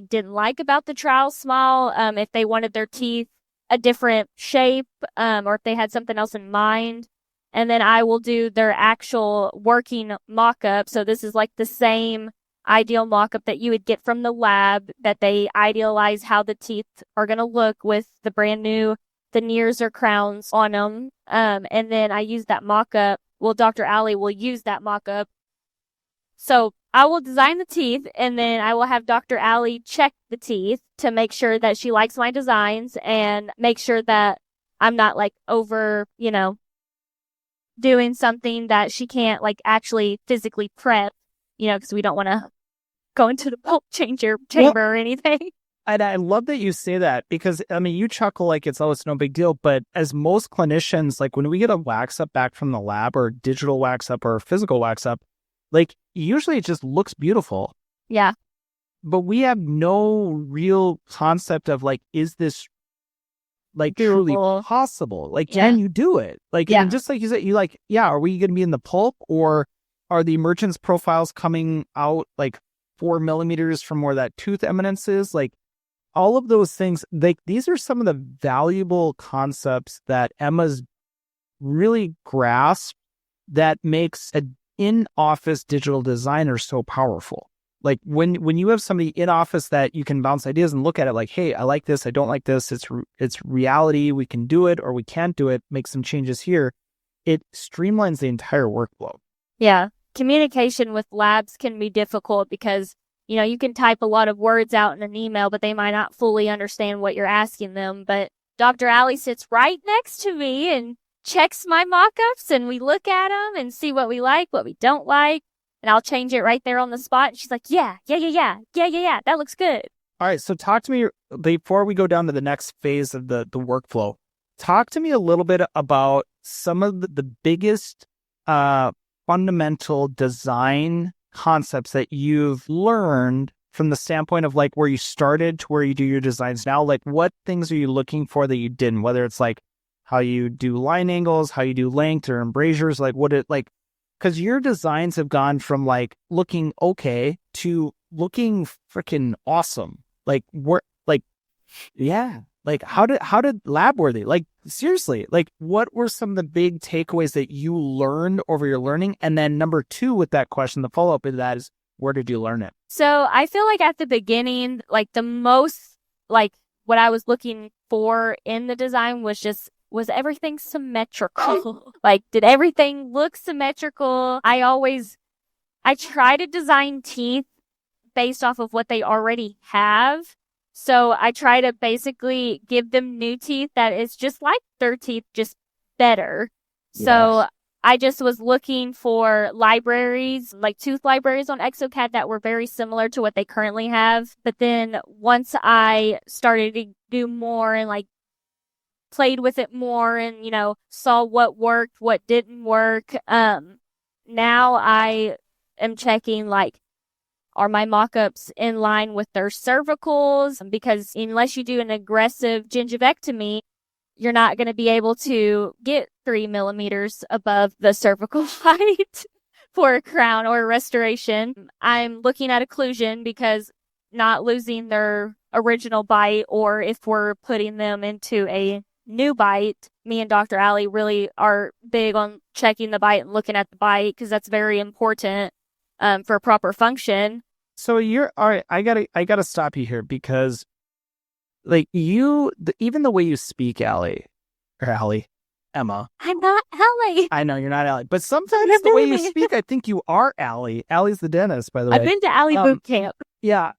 didn't like about the trial smile, if they wanted their teeth a different shape, or if they had something else in mind. And then I will do their actual working mock-up. So this is like the same ideal mock-up that you would get from the lab, that they idealize how the teeth are going to look with the brand new veneers or crowns on them. And then I use that mock-up. Well, Dr. Allie will use that mock-up. So I will design the teeth, and then I will have Dr. Allie check the teeth to make sure that she likes my designs and make sure that I'm not like over, doing something that she can't like actually physically prep, because we don't want to go into the pulp chamber or anything.
And I love that you say that, because, I mean, you chuckle like it's no big deal. But as most clinicians, like when we get a wax up back from the lab, or digital wax up or physical wax up, like usually it just looks beautiful.
Yeah.
But we have no real concept of like, is this like truly possible? Like, can you do it? Like, and just like you said, are we going to be in the pulp, or are the emergence profiles coming out like 4 millimeters from where that tooth eminence is? Like, all of those things, like these are some of the valuable concepts that Emma's really grasped that makes an in-office digital designer so powerful. Like when you have somebody in office that you can bounce ideas and look at it like, hey, I like this, I don't like this, it's reality, we can do it or we can't do it, make some changes here. It streamlines the entire workflow.
Yeah. Communication with labs can be difficult because you can type a lot of words out in an email, but they might not fully understand what you're asking them. But Dr. Allie sits right next to me and checks my mock-ups, and we look at them and see what we like, what we don't like. And I'll change it right there on the spot. And she's like, yeah, that looks good.
All right. So talk to me, before we go down to the next phase of the workflow, talk to me a little bit about some of the biggest fundamental design concepts that you've learned from the standpoint of like where you started to where you do your designs now. Like, what things are you looking for that you didn't, whether it's like how you do line angles, how you do length or embrasures, like what it like, because your designs have gone from like looking okay to looking freaking awesome. Like like how did lab worthy? Like seriously, like what were some of the big takeaways that you learned over your learning? And then number two with that question, the follow up of that is, where did you learn it?
So I feel like at the beginning, like the most, like what I was looking for in the design was everything symmetrical? Like, did everything look symmetrical? I try to design teeth based off of what they already have. So I try to basically give them new teeth that is just like their teeth, just better. Yes. So I just was looking for libraries, like tooth libraries on ExoCAD that were very similar to what they currently have. But then once I started to do more and like played with it more and, saw what worked, what didn't work, now I am checking like, are my mock-ups in line with their cervicals? Because unless you do an aggressive gingivectomy, you're not going to be able to get 3 millimeters above the cervical height for a crown or a restoration. I'm looking at occlusion because not losing their original bite, or if we're putting them into a new bite, me and Dr. Allie really are big on checking the bite and looking at the bite because that's very important for proper function.
So all right. I gotta stop you here because, like even the way you speak, Emma.
I'm not Allie.
I know you're not Allie, but sometimes the way you speak, I think you are Allie. Allie's the dentist, by the way.
I've been to Allie boot camp.
Yeah.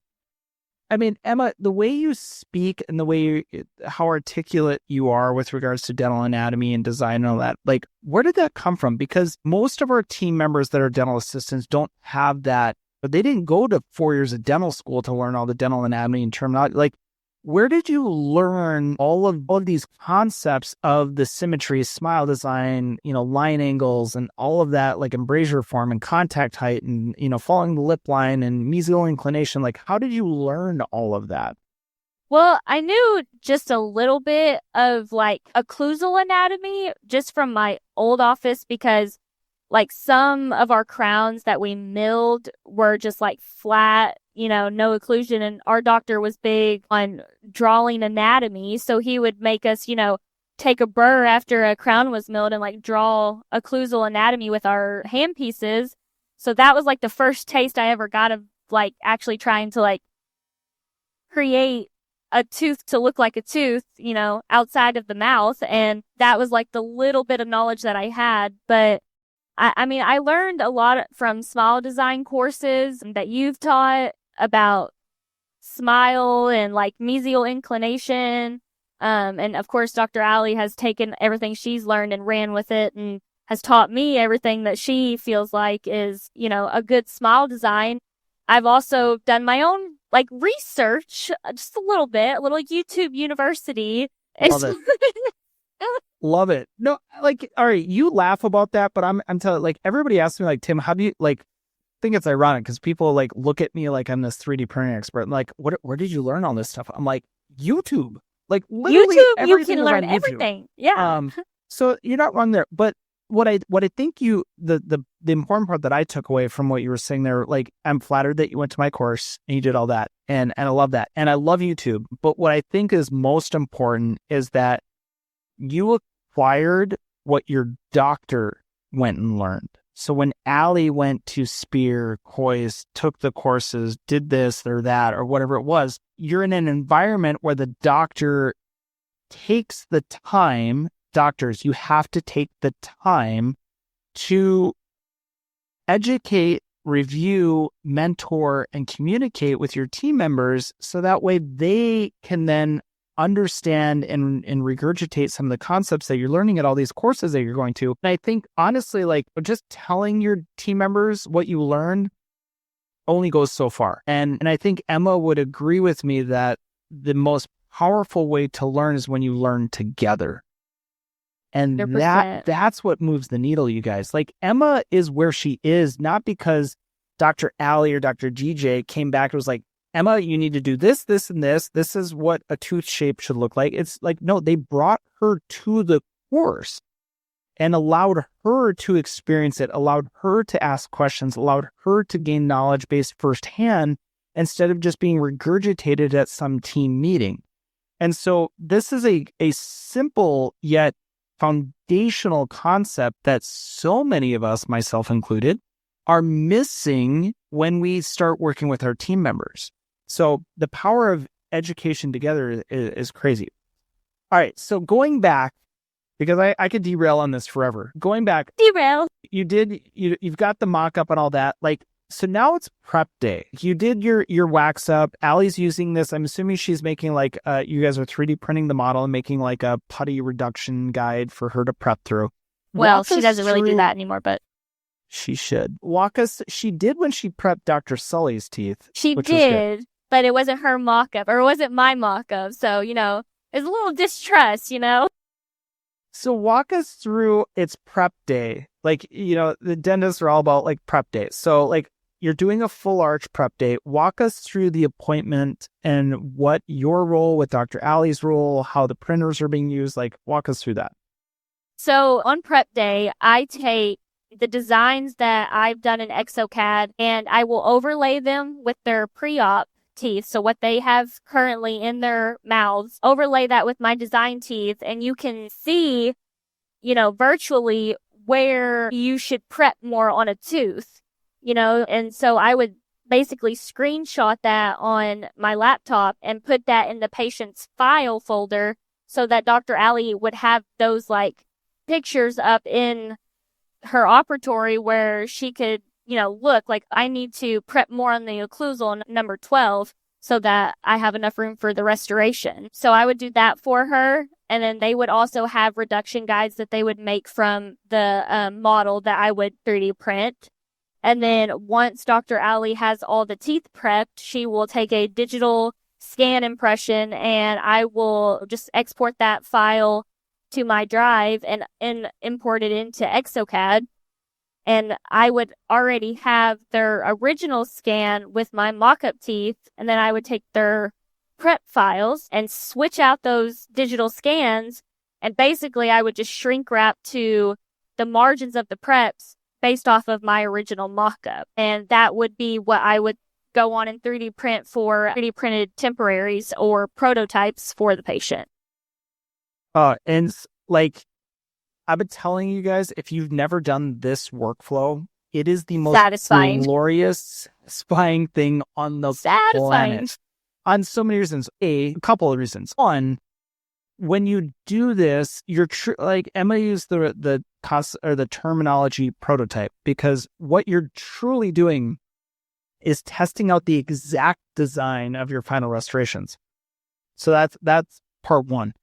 I mean, Emma, the way you speak and the way how articulate you are with regards to dental anatomy and design and all that, like, where did that come from? Because most of our team members that are dental assistants don't have that but they didn't go to 4 years of dental school to learn all the dental anatomy and terminology. Like, where did you learn all of these concepts of the symmetry, smile design, line angles and all of that, like embrasure form and contact height and, following the lip line and mesial inclination? Like, how did you learn all of that?
Well, I knew just a little bit of like occlusal anatomy just from my old office because like some of our crowns that we milled were just like flat, no occlusion. And our doctor was big on drawing anatomy. So he would make us, take a burr after a crown was milled and like draw occlusal anatomy with our hand pieces. So that was like the first taste I ever got of like actually trying to like create a tooth to look like a tooth, outside of the mouth. And that was like the little bit of knowledge that I had. But I mean, I learned a lot from smile design courses that you've taught about smile and like mesial inclination. And of course, Dr. Allie has taken everything she's learned and ran with it and has taught me everything that she feels like is, a good smile design. I've also done my own like research, just a little YouTube university.
Love it. Love it. No, like, all right, you laugh about that, but I'm telling, like, everybody asks me, like, Tim, how do you, like, I think it's ironic because people like look at me like I'm this 3D printing expert. And like, where did you learn all this stuff? I'm like, YouTube. Like, literally
YouTube, you can
is
learn
on YouTube.
everything. Yeah.
So you're not wrong there. But what I think the important part that I took away from what you were saying there, like, I'm flattered that you went to my course and you did all that. And I love that. And I love YouTube. But what I think is most important is that you acquired what your doctor went and learned. So when Allie went to Spear, Coys, took the courses, did this or that or whatever it was, you're in an environment where the doctor takes the time. Doctors, you have to take the time to educate, review, mentor, and communicate with your team members so that way they can then understand and regurgitate some of the concepts that you're learning at all these courses that you're going to. And I think, honestly, like, just telling your team members what you learned only goes so far. And I think Emma would agree with me that the most powerful way to learn is when you learn together. And
100%.
that's what moves the needle, you guys. Like, Emma is where she is, not because Dr. Allie or Dr. GJ came back and was like, Emma, you need to do this, this, and this. This is what a tooth shape should look like. It's like, no, they brought her to the course and allowed her to experience it, allowed her to ask questions, allowed her to gain knowledge base firsthand instead of just being regurgitated at some team meeting. And so this is a simple yet foundational concept that so many of us, myself included, are missing when we start working with our team members. So the power of education together is crazy. All right. So going back, because I could derail on this forever. Going back.
Derail.
You've got the mock-up and all that. Like, so now it's prep day. You did your wax up. Allie's using this. I'm assuming she's making like, you guys are 3D printing the model and making like a putty reduction guide for her to prep through.
Well, she doesn't really do that anymore, but
she should. She did when she prepped Dr. Sully's teeth.
She did, but it wasn't her mock-up, or it wasn't my mock-up. So, there's a little distrust,
So walk us through its prep day. Like, the dentists are all about like prep day. So like, you're doing a full arch prep day. Walk us through the appointment and what your role with Dr. Allie's role, how the printers are being used. Like, walk us through that.
So on prep day, I take the designs that I've done in ExoCAD and I will overlay them with their pre-op teeth. So what they have currently in their mouths, overlay that with my design teeth, and you can see, virtually where you should prep more on a tooth. And so I would basically screenshot that on my laptop and put that in the patient's file folder so that Dr. Allie would have those like pictures up in her operatory where she could, look like I need to prep more on the occlusal number 12 so that I have enough room for the restoration. So I would do that for her. And then they would also have reduction guides that they would make from the model that I would 3D print. And then once Dr. Allie has all the teeth prepped, she will take a digital scan impression, and I will just export that file to my drive and import it into ExoCAD. And I would already have their original scan with my mock-up teeth, and then I would take their prep files and switch out those digital scans, and basically I would just shrink wrap to the margins of the preps based off of my original mock-up. And that would be what I would go on and 3D print for 3D printed temporaries or prototypes for the patient.
And like I've been telling you guys, if you've never done this workflow, it is the most
satisfying,
glorious, satisfying thing on the planet. On so many reasons. A couple of reasons. One, when you do this, you're like Emma used the terminology prototype, because what you're truly doing is testing out the exact design of your final restorations. So that's part one.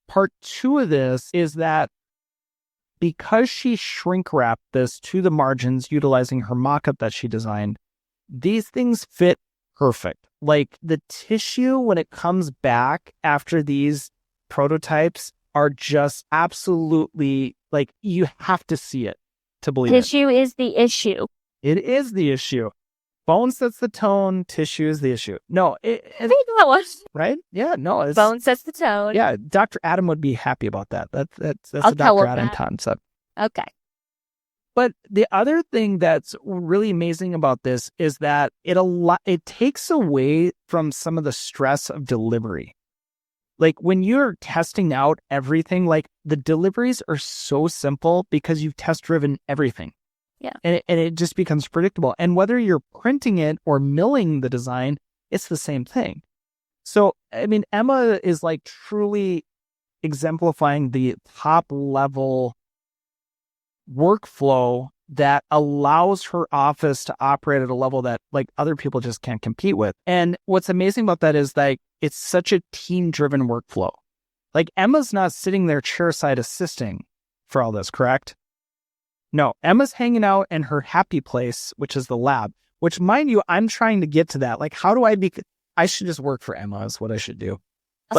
Part two of this is that because she shrink wrapped this to the margins utilizing her mock-up that she designed, these things fit perfect. Like the tissue, when it comes back after these prototypes, are just absolutely, like, you have to see it to believe it.
Tissue is the issue.
It is the issue. Bone sets the tone, tissue is the issue. No,
I think that was
right. Yeah, no.
Bone sets the tone.
Yeah, Dr. Adam would be happy about that. That's
I'll
a Dr. Adam
that.
concept.
Okay.
But the other thing that's really amazing about this is that it takes away from some of the stress of delivery. Like when you're testing out everything, like the deliveries are so simple because you've test driven everything.
Yeah.
And it just becomes predictable. And whether you're printing it or milling the design, it's the same thing. So, I mean, Emma is like truly exemplifying the top level workflow that allows her office to operate at a level that like other people just can't compete with. And what's amazing about that is like, it's such a team driven workflow. Like Emma's not sitting there chairside assisting for all this, correct? No, Emma's hanging out in her happy place, which is the lab, which, mind you, I'm trying to get to that. Like, how do I should just work for Emma is what I should do.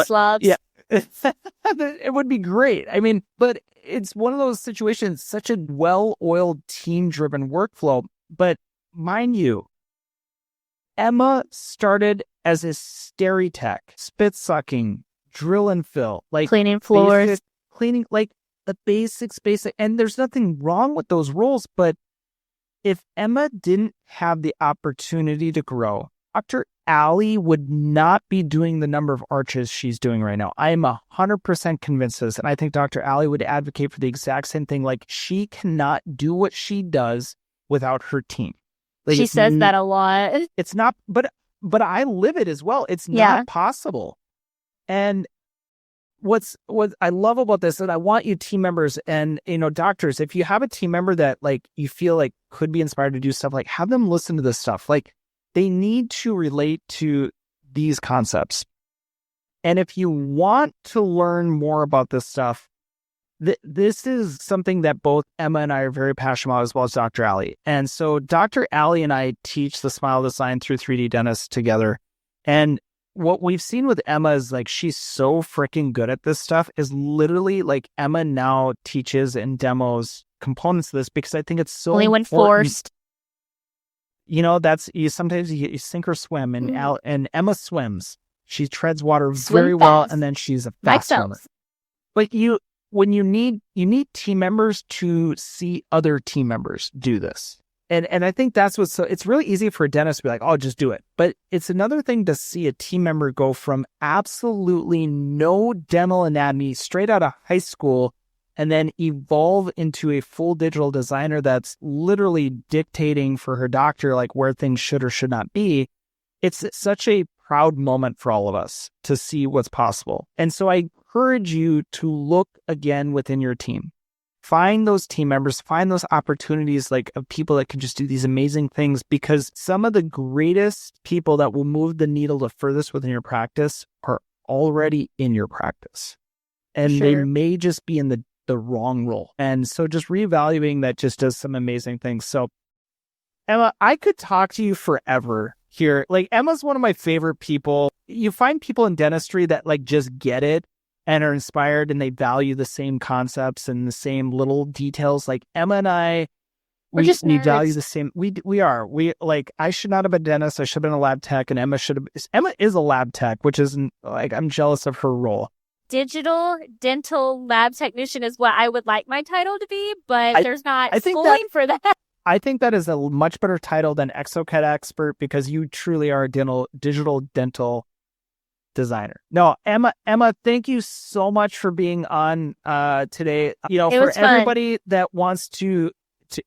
Slobs.
Yeah, it would be great. I mean, but it's one of those situations, such a well-oiled team-driven workflow. But mind you, Emma started as a stereotech, spit sucking, drill and fill, like
cleaning floors,
cleaning, like the basic. And there's nothing wrong with those roles. But if Emma didn't have the opportunity to grow, Dr. Allie would not be doing the number of arches she's doing right now. I am 100% convinced of this. And I think Dr. Allie would advocate for the exact same thing. Like, she cannot do what she does without her team. Like,
she says that a lot.
It's not, but I live it as well. It's not possible. And what I love about this is I want you team members and, doctors, if you have a team member that like you feel like could be inspired to do stuff, like have them listen to this stuff. Like, they need to relate to these concepts. And if you want to learn more about this stuff, this is something that both Emma and I are very passionate about, as well as Dr. Allie. And so Dr. Allie and I teach the Smile Design through 3D Dentist together. And what we've seen with Emma is like, she's so freaking good at this stuff, is literally like Emma now teaches and demos components of this because I think it's so
only when forced.
That's sometimes you sink or swim, and Emma swims. She treads water very
fast.
well, and then she's a fast swimmer. But you need team members to see other team members do this. And I think that's it's really easy for a dentist to be like, oh, just do it. But it's another thing to see a team member go from absolutely no dental anatomy straight out of high school and then evolve into a full digital designer that's literally dictating for her doctor, like where things should or should not be. It's such a proud moment for all of us to see what's possible. And so I encourage you to look again within your team. Find those team members, find those opportunities like of people that can just do these amazing things, because some of the greatest people that will move the needle the furthest within your practice are already in your practice. And they may just be in the wrong role. And so just reevaluating that just does some amazing things. So Emma, I could talk to you forever here. Like, Emma's one of my favorite people. You find people in dentistry that like just get it and are inspired and they value the same concepts and the same little details. Like Emma and I, we value the same. We are. We like, I should not have been a dentist. I should have been a lab tech, and Emma is a lab tech, which isn't like, I'm jealous of her role.
Digital dental lab technician is what I would like my title to be, but there's not schooling for that.
I think that is a much better title than ExoCAD expert, because you truly are a digital dental designer. No, Emma, thank you so much for being on today. For everybody that wants to,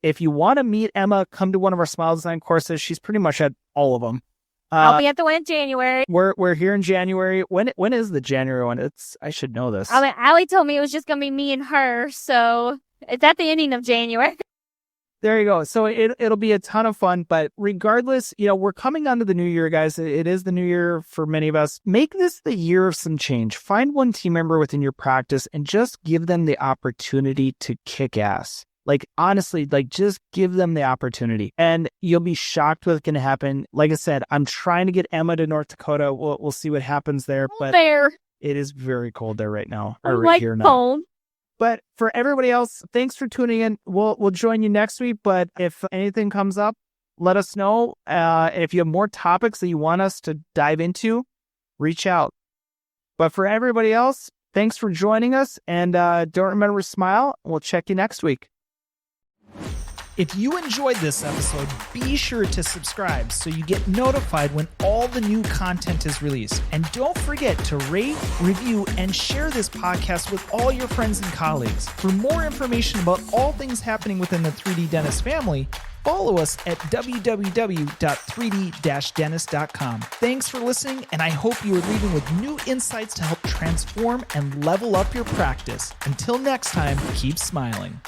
if you want to meet Emma, come to one of our Smile Design courses. She's pretty much at all of them.
I'll be at the one in January.
We're here in January. When is the January one? I should know this.
Allie told me it was just going to be me and her, so it's at the ending of January.
There you go. So it'll be a ton of fun. But regardless, we're coming onto the new year, guys. It is the new year for many of us. Make this the year of some change. Find one team member within your practice and just give them the opportunity to kick ass. Like, honestly, like, just give them the opportunity and you'll be shocked what's going to happen. Like I said, I'm trying to get Emma to North Dakota. We'll see what happens there. But it is very cold there right now. Here now.
Cold.
But for everybody else, thanks for tuning in. We'll join you next week. But if anything comes up, let us know. If you have more topics that you want us to dive into, reach out. But for everybody else, thanks for joining us. And don't remember to smile. We'll check you next week.
If you enjoyed this episode, be sure to subscribe so you get notified when all the new content is released. And don't forget to rate, review, and share this podcast with all your friends and colleagues. For more information about all things happening within the 3D Dentist family, follow us at www.3d-dentist.com. Thanks for listening, and I hope you are leaving with new insights to help transform and level up your practice. Until next time, keep smiling.